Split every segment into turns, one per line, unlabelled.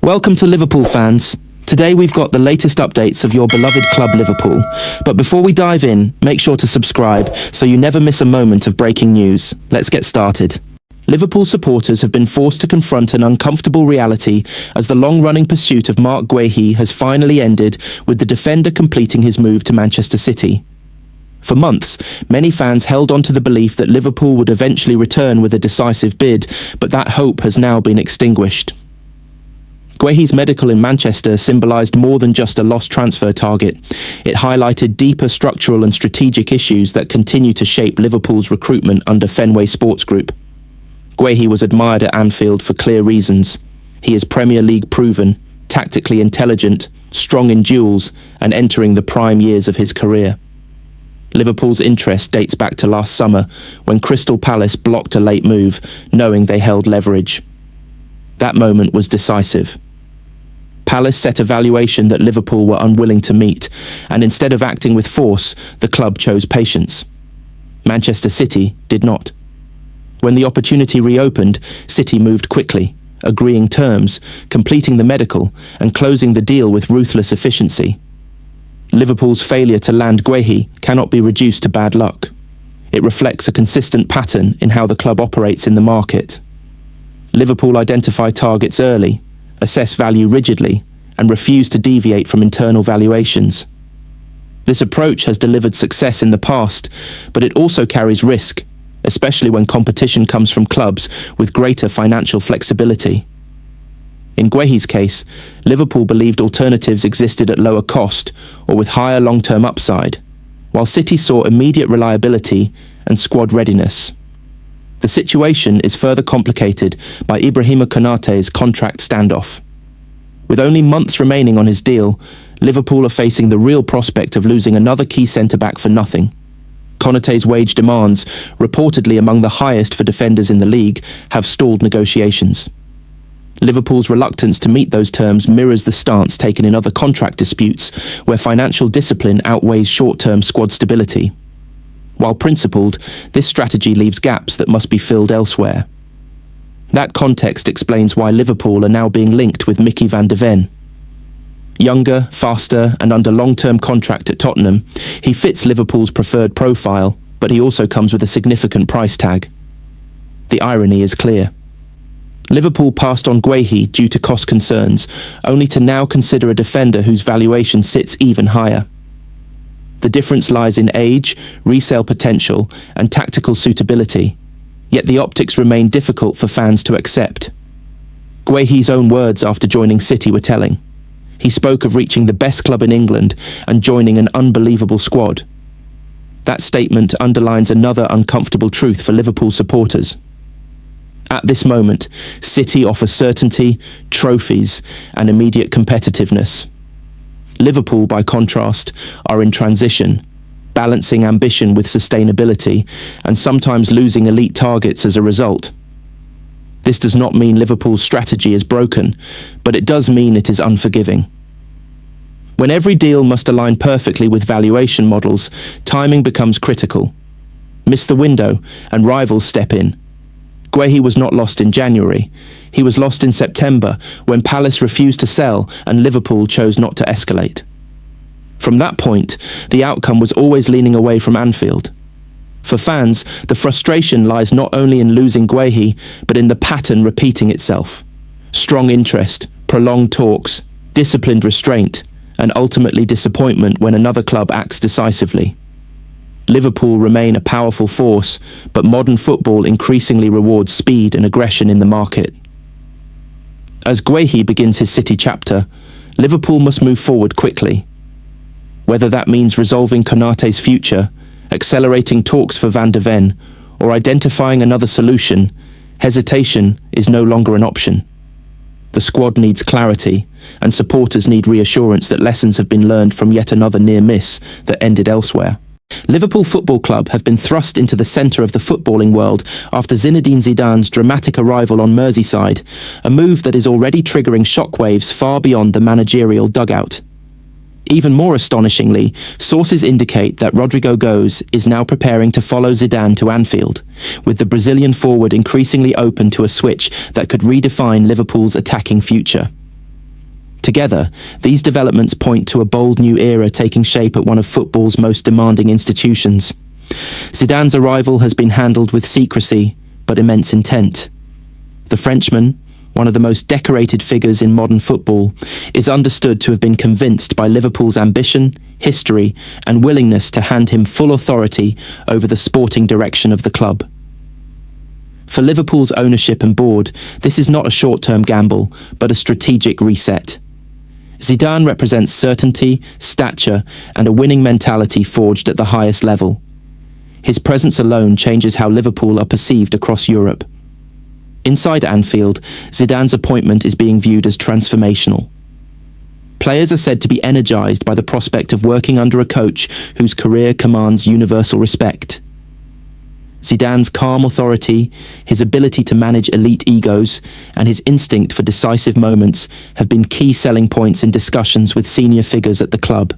Welcome to Liverpool fans. Today we've got the latest updates of your beloved club Liverpool. But before we dive in, make sure to subscribe so you never miss a moment of breaking news. Let's get started. Liverpool supporters have been forced to confront an uncomfortable reality as the long-running pursuit of Marc Guehi has finally ended, with the defender completing his move to Manchester City. For months, many fans held on to the belief that Liverpool would eventually return with a decisive bid, but that hope has now been extinguished. Guehi's medical in Manchester symbolised more than just a lost transfer target. It highlighted deeper structural and strategic issues that continue to shape Liverpool's recruitment under Fenway Sports Group. Guehi was admired at Anfield for clear reasons. He is Premier League proven, tactically intelligent, strong in duels, and entering the prime years of his career. Liverpool's interest dates back to last summer, when Crystal Palace blocked a late move, knowing they held leverage. That moment was decisive. Palace set a valuation that Liverpool were unwilling to meet, and instead of acting with force, the club chose patience. Manchester City did not. When the opportunity reopened, City moved quickly, agreeing terms, completing the medical, and closing the deal with ruthless efficiency. Liverpool's failure to land Guehi cannot be reduced to bad luck. It reflects a consistent pattern in how the club operates in the market. Liverpool identify targets early, assess value rigidly, and refuse to deviate from internal valuations. This approach has delivered success in the past, but it also carries risk, especially when competition comes from clubs with greater financial flexibility. In Guehi's case, Liverpool believed alternatives existed at lower cost or with higher long-term upside, while City saw immediate reliability and squad readiness. The situation is further complicated by Ibrahima Konaté's contract standoff. With only months remaining on his deal, Liverpool are facing the real prospect of losing another key centre-back for nothing. Konaté's wage demands, reportedly among the highest for defenders in the league, have stalled negotiations. Liverpool's reluctance to meet those terms mirrors the stance taken in other contract disputes, where financial discipline outweighs short-term squad stability. While principled, this strategy leaves gaps that must be filled elsewhere. That context explains why Liverpool are now being linked with Mickey van de Ven. Younger, faster, and under long-term contract at Tottenham, he fits Liverpool's preferred profile, but he also comes with a significant price tag. The irony is clear. Liverpool passed on Guehi due to cost concerns, only to now consider a defender whose valuation sits even higher. The difference lies in age, resale potential, and tactical suitability, yet the optics remain difficult for fans to accept. Guehi's own words after joining City were telling. He spoke of reaching the best club in England and joining an unbelievable squad. That statement underlines another uncomfortable truth for Liverpool supporters. At this moment, City offer certainty, trophies, and immediate competitiveness. Liverpool, by contrast, are in transition, balancing ambition with sustainability, and sometimes losing elite targets as a result. This does not mean Liverpool's strategy is broken, but it does mean it is unforgiving. When every deal must align perfectly with valuation models, timing becomes critical. Miss the window, and rivals step in. Guehi was not lost in January. He was lost in September, when Palace refused to sell and Liverpool chose not to escalate. From that point, the outcome was always leaning away from Anfield. For fans, the frustration lies not only in losing Guehi, but in the pattern repeating itself. Strong interest, prolonged talks, disciplined restraint, and ultimately disappointment when another club acts decisively. Liverpool remain a powerful force, but modern football increasingly rewards speed and aggression in the market. As Guehi begins his City chapter, Liverpool must move forward quickly. Whether that means resolving Konaté's future, accelerating talks for Van de Ven, or identifying another solution, hesitation is no longer an option. The squad needs clarity, and supporters need reassurance that lessons have been learned from yet another near miss that ended elsewhere. Liverpool Football Club have been thrust into the centre of the footballing world after Zinedine Zidane's dramatic arrival on Merseyside, a move that is already triggering shockwaves far beyond the managerial dugout. Even more astonishingly, sources indicate that Rodrygo Goes is now preparing to follow Zidane to Anfield, with the Brazilian forward increasingly open to a switch that could redefine Liverpool's attacking future. Together, these developments point to a bold new era taking shape at one of football's most demanding institutions. Zidane's arrival has been handled with secrecy, but immense intent. The Frenchman, one of the most decorated figures in modern football, is understood to have been convinced by Liverpool's ambition, history, and willingness to hand him full authority over the sporting direction of the club. For Liverpool's ownership and board, this is not a short-term gamble, but a strategic reset. Zidane represents certainty, stature, and a winning mentality forged at the highest level. His presence alone changes how Liverpool are perceived across Europe. Inside Anfield, Zidane's appointment is being viewed as transformational. Players are said to be energized by the prospect of working under a coach whose career commands universal respect. Zidane's calm authority, his ability to manage elite egos, and his instinct for decisive moments have been key selling points in discussions with senior figures at the club.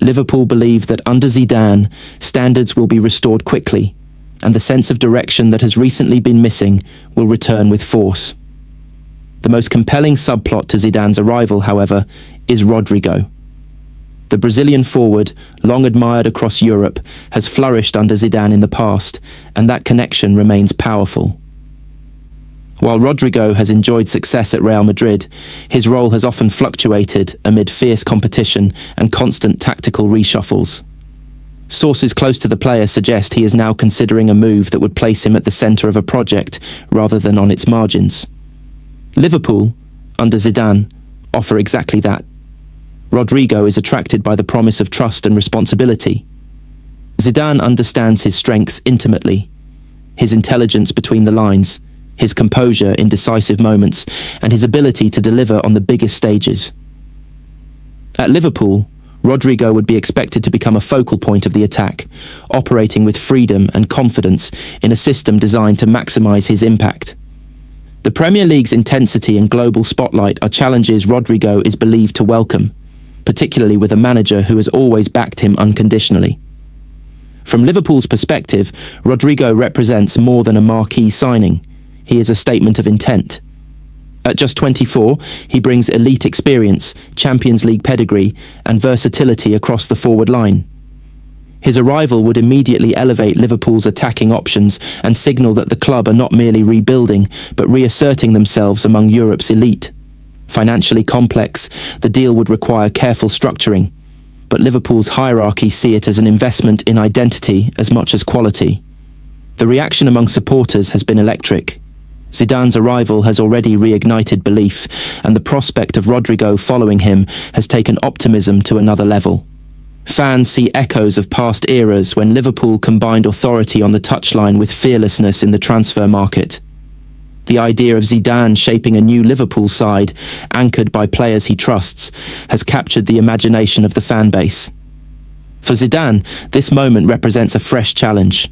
Liverpool believe that under Zidane, standards will be restored quickly, and the sense of direction that has recently been missing will return with force. The most compelling subplot to Zidane's arrival, however, is Rodrygo. The Brazilian forward, long admired across Europe, has flourished under Zidane in the past, and that connection remains powerful. While Rodrygo has enjoyed success at Real Madrid, his role has often fluctuated amid fierce competition and constant tactical reshuffles. Sources close to the player suggest he is now considering a move that would place him at the centre of a project rather than on its margins. Liverpool, under Zidane, offer exactly that. Rodrygo is attracted by the promise of trust and responsibility. Zidane understands his strengths intimately, his intelligence between the lines, his composure in decisive moments, and his ability to deliver on the biggest stages. At Liverpool, Rodrygo would be expected to become a focal point of the attack, operating with freedom and confidence in a system designed to maximise his impact. The Premier League's intensity and global spotlight are challenges Rodrygo is believed to welcome, particularly with a manager who has always backed him unconditionally. From Liverpool's perspective, Rodrygo represents more than a marquee signing. He is a statement of intent. At just 24, he brings elite experience, Champions League pedigree, and versatility across the forward line. His arrival would immediately elevate Liverpool's attacking options and signal that the club are not merely rebuilding, but reasserting themselves among Europe's elite. Financially complex, the deal would require careful structuring, but Liverpool's hierarchy see it as an investment in identity as much as quality. The reaction among supporters has been electric. Zidane's arrival has already reignited belief, and the prospect of Rodrygo following him has taken optimism to another level. Fans see echoes of past eras when Liverpool combined authority on the touchline with fearlessness in the transfer market. The idea of Zidane shaping a new Liverpool side, anchored by players he trusts, has captured the imagination of the fan base. For Zidane, this moment represents a fresh challenge.